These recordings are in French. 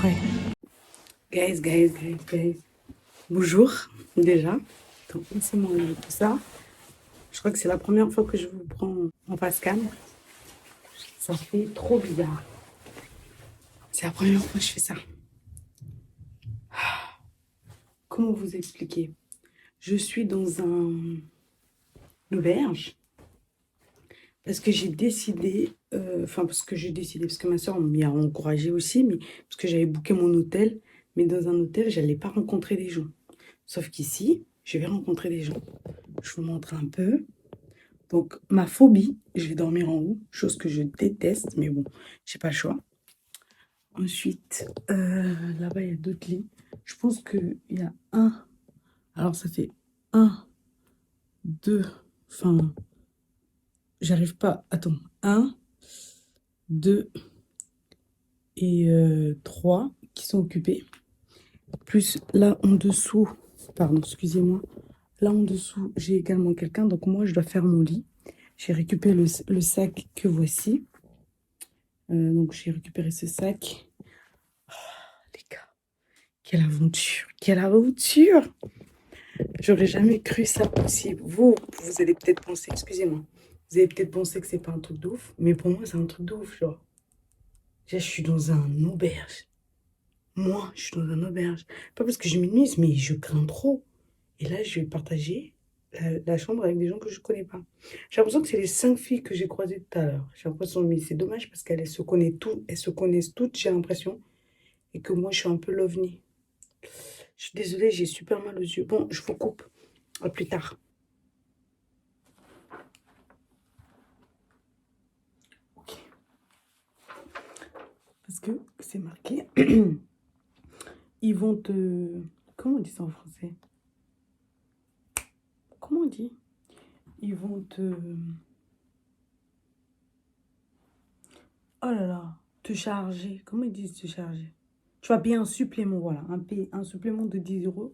après. Guys. Bonjour, déjà. Donc, laissez-moi enlever tout ça. Je crois que c'est la première fois que je vous prends en face cam. Ça fait trop bizarre. C'est la première fois que je fais ça. Comment vous expliquer? Je suis dans une auberge. Parce que j'ai décidé, parce que ma soeur m'y a encouragé aussi, mais parce que j'avais booké mon hôtel, mais dans un hôtel, je n'allais pas rencontrer des gens. Sauf qu'ici, je vais rencontrer des gens. Je vous montre un peu. Donc, ma phobie, je vais dormir en haut, chose que je déteste, mais bon, j'ai pas le choix. Ensuite, là-bas, il y a d'autres lits. Je pense qu'il y a un. Alors, ça fait 1, 2, j'arrive pas. Attends. 1, 2 et 3 qui sont occupés. Plus là en dessous, pardon, excusez-moi. Là en dessous, j'ai également quelqu'un. Donc moi, je dois faire mon lit. J'ai récupéré le sac que voici. Donc j'ai récupéré ce sac. Oh, les gars, quelle aventure. Quelle aventure. J'aurais jamais cru ça possible. Vous allez peut-être penser, excusez-moi. Vous allez peut-être penser que c'est pas un truc de ouf, mais pour moi, c'est un truc de ouf, genre. Déjà, je suis dans un auberge. Moi, je suis dans un auberge. Pas parce que je m'immisce, mais je crains trop. Et là, je vais partager la chambre avec des gens que je connais pas. J'ai l'impression que c'est les 5 filles que j'ai croisées tout à l'heure. J'ai l'impression, mais c'est dommage parce qu'elles se connaissent toutes, j'ai l'impression. Et que moi, je suis un peu l'ovni. Je suis désolée, j'ai super mal aux yeux. Bon, je vous coupe. À plus tard. Parce que c'est marqué, ils vont te... Comment on dit ça en français? Comment on dit? Ils vont te... Oh là là, te charger. Comment ils disent te charger? Tu vas payer un supplément, voilà. Un supplément de 10 €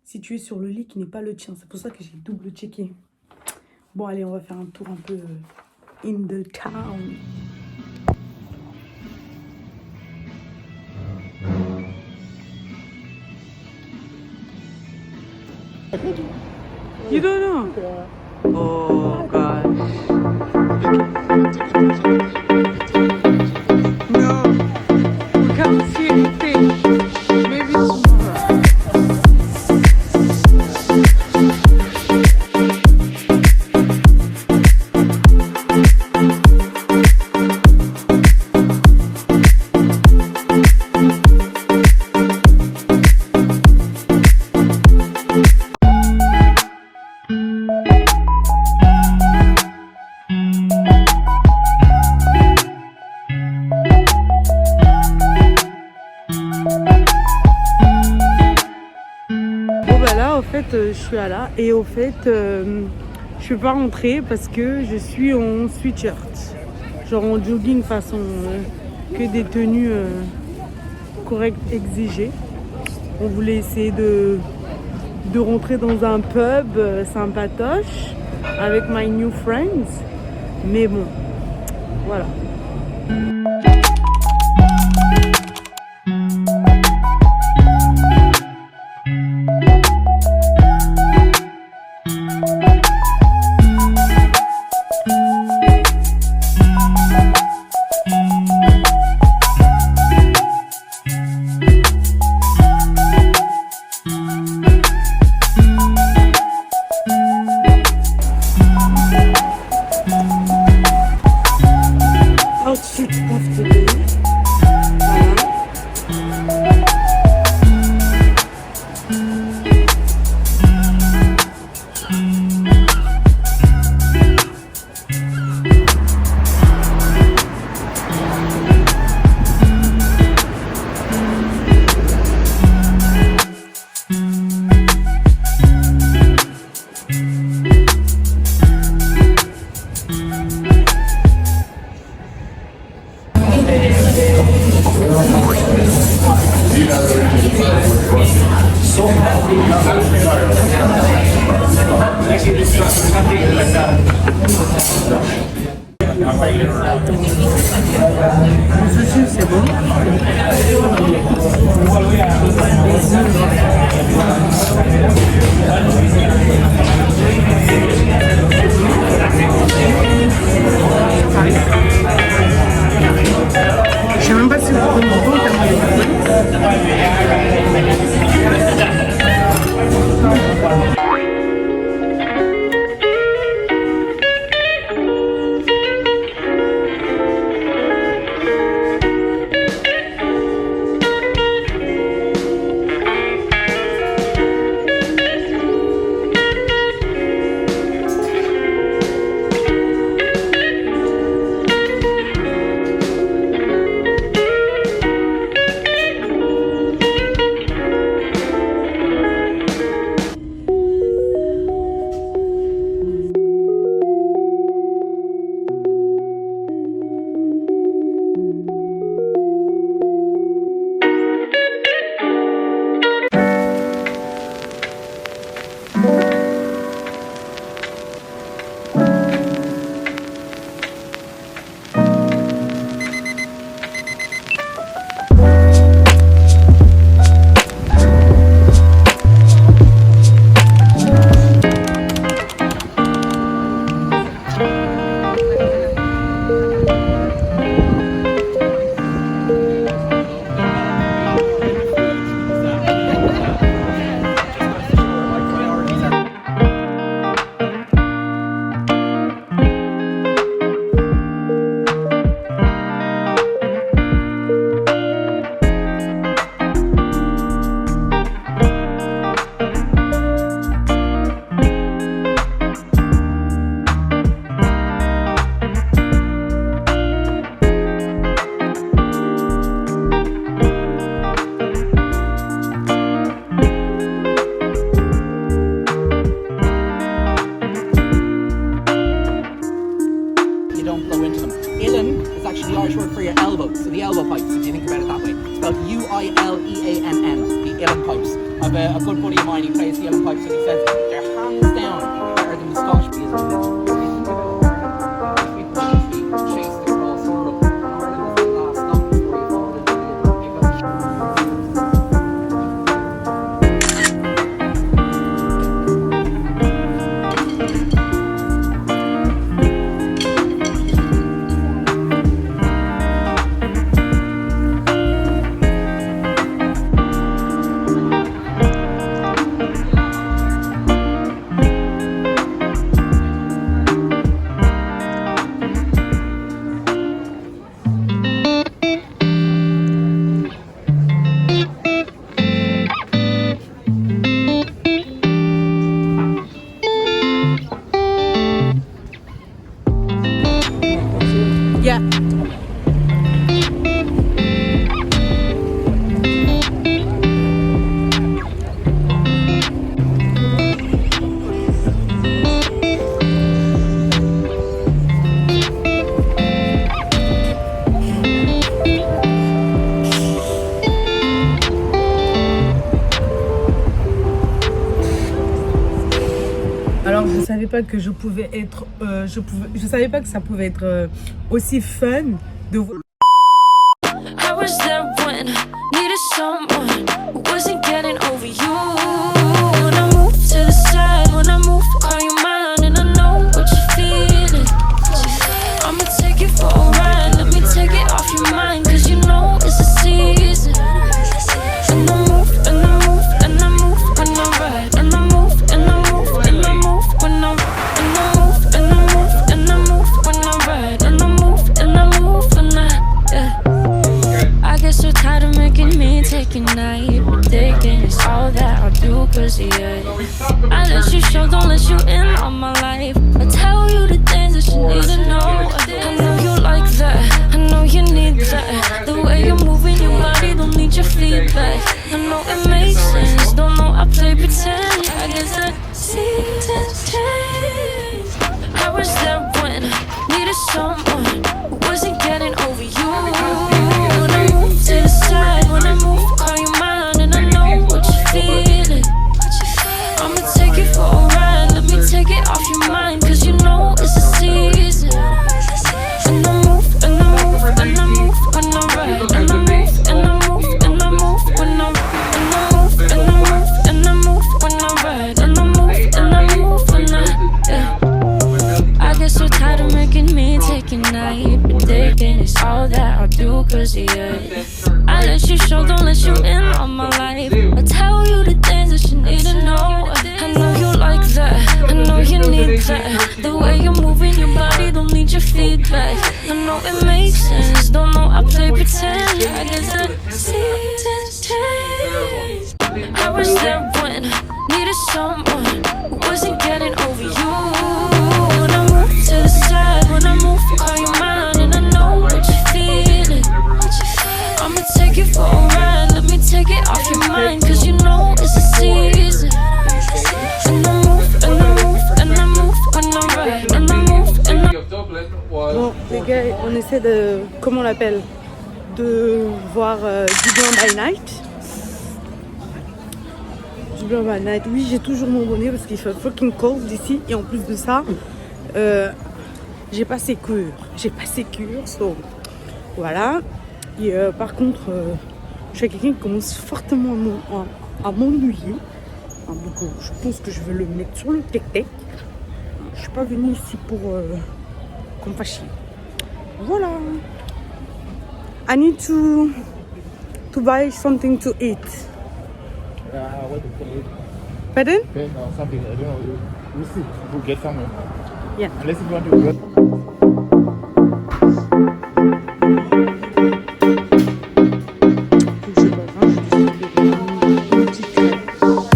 si tu es sur le lit qui n'est pas le tien. C'est pour ça que j'ai double-checké. Bon, allez, on va faire un tour un peu in the town. You don't know? Oh gosh. No, we can't see anything. Maybe tomorrow. Je suis à là et au fait je peux pas rentrer parce que je suis en sweatshirt, genre en jogging façon que des tenues correctes exigées. On voulait essayer de rentrer dans un pub sympatoche avec my new friends, mais bon, voilà. Le sushi, c'est bon. don't blow into them. Uilleann is actually the Irish word for your elbow, so the elbow pipes, if you think about it that way. It's spelled Uilleann, the Uilleann pipes. I have a good buddy of mine, he plays the Uilleann pipes, and he says they're hands down better than the Scottish music. Chased across Europe, and Ireland was the last stop before you fall into the Yeah. Alors je savais pas que je pouvais être, je savais pas que ça pouvait être aussi fun de voir. I was there when I needed someone who wasn't getting over you. When I move to the side, when I move, call you mine, and I know what you're feeling. I'ma take you for a ride, let me take it off your mind, cause you know it's a season. And I move, and I move, and I move when I ride, and I move, and I move, and I move when I ride, and I move, and I move, and I move when I ride, and I move, and I move when I get so tired of making me take a night, but thinking it's all that I do, cause yeah, I let you show, don't let you in on my life. I tell you the things that you need to know. I know you like that, I know you need that. The way you're moving your body, don't need your feedback. I know it makes sense, don't know I play pretend. I guess that seasons change. I was there when I needed someone who wasn't getting over you. When I move to the side, when I move, call you mine, and I know what you're feeling. I'ma take it for a ride, let me take it off your mind, cause you know it's a season. And I move, and I move, and I move when I ride, and I move, and I move, and I move when I ride, and I move, and I move, and I move when I ride, and I move, and I move when I get so tired of making me take a night, but thinking it's all that I do, cause yeah, I let you show, don't let you in on my life. I tell you the things that you need to know. I know you like that, I know you need that. The way you're moving your body, don't need your feedback. I know it makes sense, don't know I play pretend. I guess that seasons change. I was there when I needed someone who wasn't getting over you. When I move to the side, when I move, call you mine, and I know what you're feeling. I'ma take it for a ride, let me take it off your mind, cause you know it's a season. And I move, and I move, and I move when I ride, and I move, and I... Bon les gars, on essaie de, comment on l'appelle, de voir Dublin by Night. Dublin by Night, oui j'ai toujours mon bonnet parce qu'il fait fucking cold ici. Et en plus de ça, j'ai pas sécure, so voilà. Et par contre, je suis quelqu'un qui commence fortement à m'ennuyer. Donc je pense que je vais le mettre sur le tech-tech. Je suis pas venue ici pour qu'on me fasse chier. Voilà. I need to buy something to eat. What to call it? Pardon? Then something, I don't know. We'll see. We'll get somewhere. Yeah. Unless if you want to go.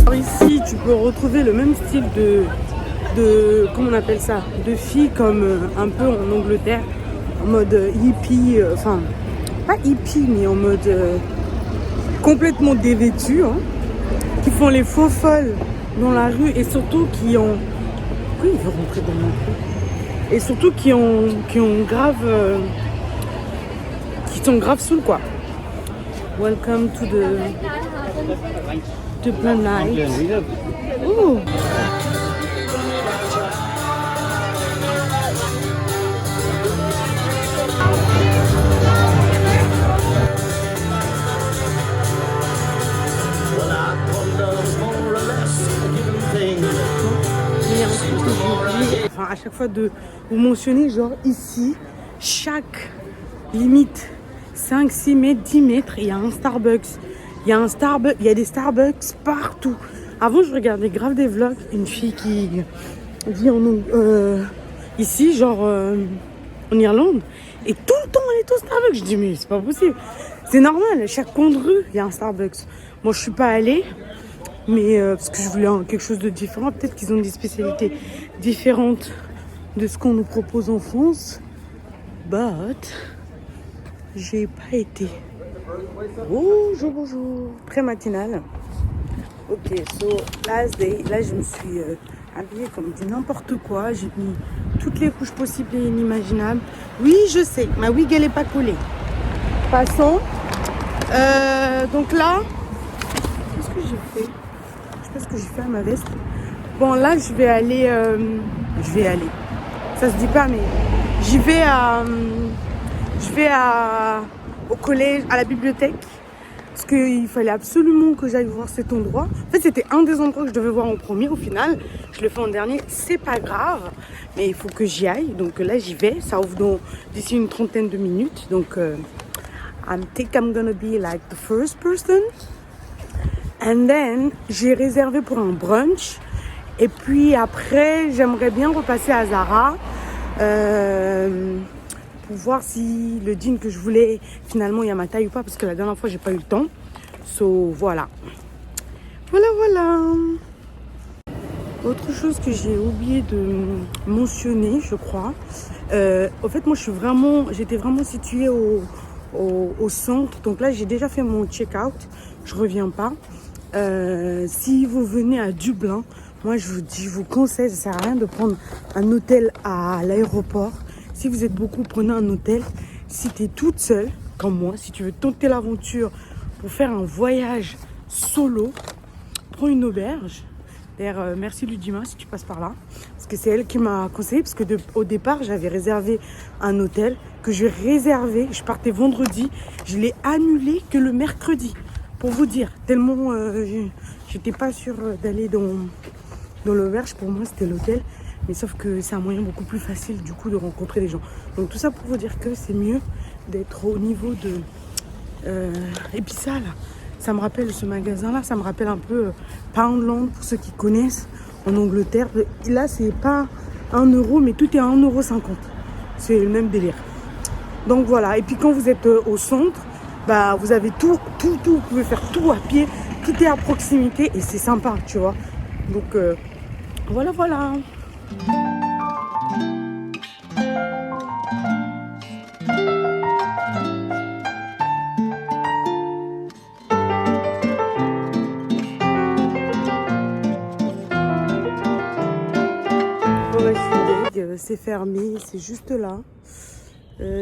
Alors ici, tu peux retrouver le même style de comment on appelle ça, de filles comme un peu en Angleterre, en mode hippie, enfin pas hippie mais en mode complètement dévêtue, hein, qui font les faux folles dans la rue et surtout qui ont... Pourquoi il veut rentrer dans mon truc? et surtout qui ont grave, qui sont grave saouls quoi. Welcome to the Plan Night. Ooh. Enfin, à chaque fois de vous mentionner, genre ici, chaque limite 5, 6 mètres, 10 mètres, il y a un Starbucks. Il y a des Starbucks partout. Avant, je regardais grave des vlogs. Une fille qui vit ici, genre en Irlande. Et tout le temps, elle est au Starbucks. Je dis, mais c'est pas possible. C'est normal, chaque coin de rue, il y a un Starbucks. Moi, je suis pas allée. Mais parce que je voulais quelque chose de différent. Peut-être qu'ils ont des spécialités différentes de ce qu'on nous propose en France. But j'ai pas été. Bonjour, bonjour. Très matinal. Ok, so last day. Là, je me suis habillée comme du n'importe quoi. J'ai mis toutes les couches possibles et inimaginables. Oui, je sais, ma wig, elle est pas collée. Passons. Donc là, qu'est-ce que j'ai fait? Je sais pas ce que j'ai fait à ma veste. Bon, là, je vais aller. Ça se dit pas, mais j'y vais au collège, à la bibliothèque. Parce qu'il fallait absolument que j'aille voir cet endroit. En fait, c'était un des endroits que je devais voir en premier. Au final, je le fais en dernier. C'est pas grave, mais il faut que j'y aille. Donc là, j'y vais. Ça ouvre d'ici une trentaine de minutes. Donc, I think I'm gonna be like the first person. And then, j'ai réservé pour un brunch. Et puis après, j'aimerais bien repasser à Zara pour voir si le jean que je voulais, finalement, il y a ma taille ou pas. Parce que la dernière fois, j'ai pas eu le temps. So, voilà. Voilà. Autre chose que j'ai oublié de mentionner, je crois. En fait, moi, j'étais vraiment située au centre. Donc là, j'ai déjà fait mon check-out. Je reviens pas. Si vous venez à Dublin, moi je vous conseille, ça sert à rien de prendre un hôtel à l'aéroport. Si vous êtes beaucoup, prenez un hôtel. Si tu es toute seule, comme moi, si tu veux tenter l'aventure pour faire un voyage solo, prends une auberge. D'ailleurs, merci Ludima si tu passes par là. Parce que c'est elle qui m'a conseillé. Parce que au départ, j'avais réservé un hôtel que je réservais. Je partais vendredi. Je l'ai annulé que le mercredi. Pour vous dire, tellement j'étais pas sûre d'aller dans l'auberge. Pour moi, c'était l'hôtel. Mais sauf que c'est un moyen beaucoup plus facile du coup de rencontrer des gens. Donc tout ça pour vous dire que c'est mieux d'être au niveau de... Et puis ça, là, ça me rappelle ce magasin-là. Ça me rappelle un peu Poundland, pour ceux qui connaissent, en Angleterre. Là, c'est pas 1 euro, mais tout est à 1,50 €. C'est le même délire. Donc voilà. Et puis quand vous êtes au centre, bah, vous avez tout, vous pouvez faire tout à pied, tout est à proximité et c'est sympa, tu vois. Donc voilà. Bon, je suis deg, c'est fermé, c'est juste là.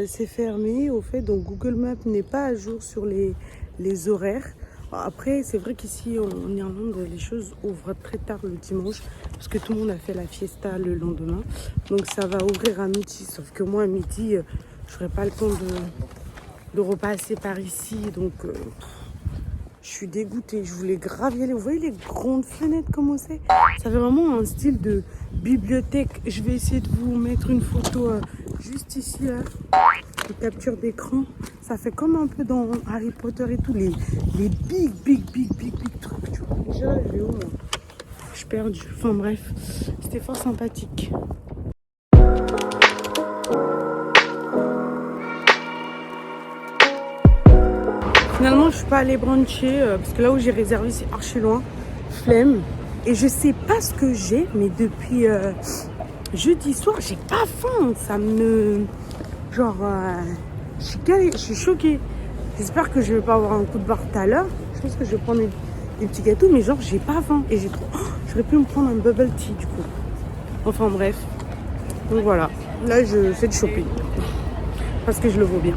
C'est fermé au fait, donc Google Maps n'est pas à jour sur les horaires. Après, c'est vrai qu'ici en Irlande, les choses ouvrent très tard le dimanche parce que tout le monde a fait la fiesta le lendemain. Donc ça va ouvrir à midi, sauf que moi à midi, je n'aurai pas le temps de repasser par ici. Donc je suis dégoûtée, je voulais grave y aller. Vous voyez les grandes fenêtres comment c'est? Ça fait vraiment un style de bibliothèque. Je vais essayer de vous mettre une photo juste ici là, de capture d'écran. Ça fait comme un peu dans Harry Potter et tout, les big trucs. Tu vois. Déjà là, je vais où moi? Je suis perdue. Enfin bref, c'était fort sympathique. Finalement, je suis pas allée bruncher parce que là où j'ai réservé, c'est archi loin. Flemme. Et je sais pas ce que j'ai, mais depuis jeudi soir, j'ai pas faim. Ça me... Genre... je suis choquée. J'espère que je vais pas avoir un coup de barre tout à l'heure. Je pense que je vais prendre des petits gâteaux, mais genre, j'ai pas faim. Et j'ai trop... j'aurais pu me prendre un bubble tea, du coup. Enfin, bref. Donc, voilà. Là, je fais du shopping. Parce que je le vaux bien.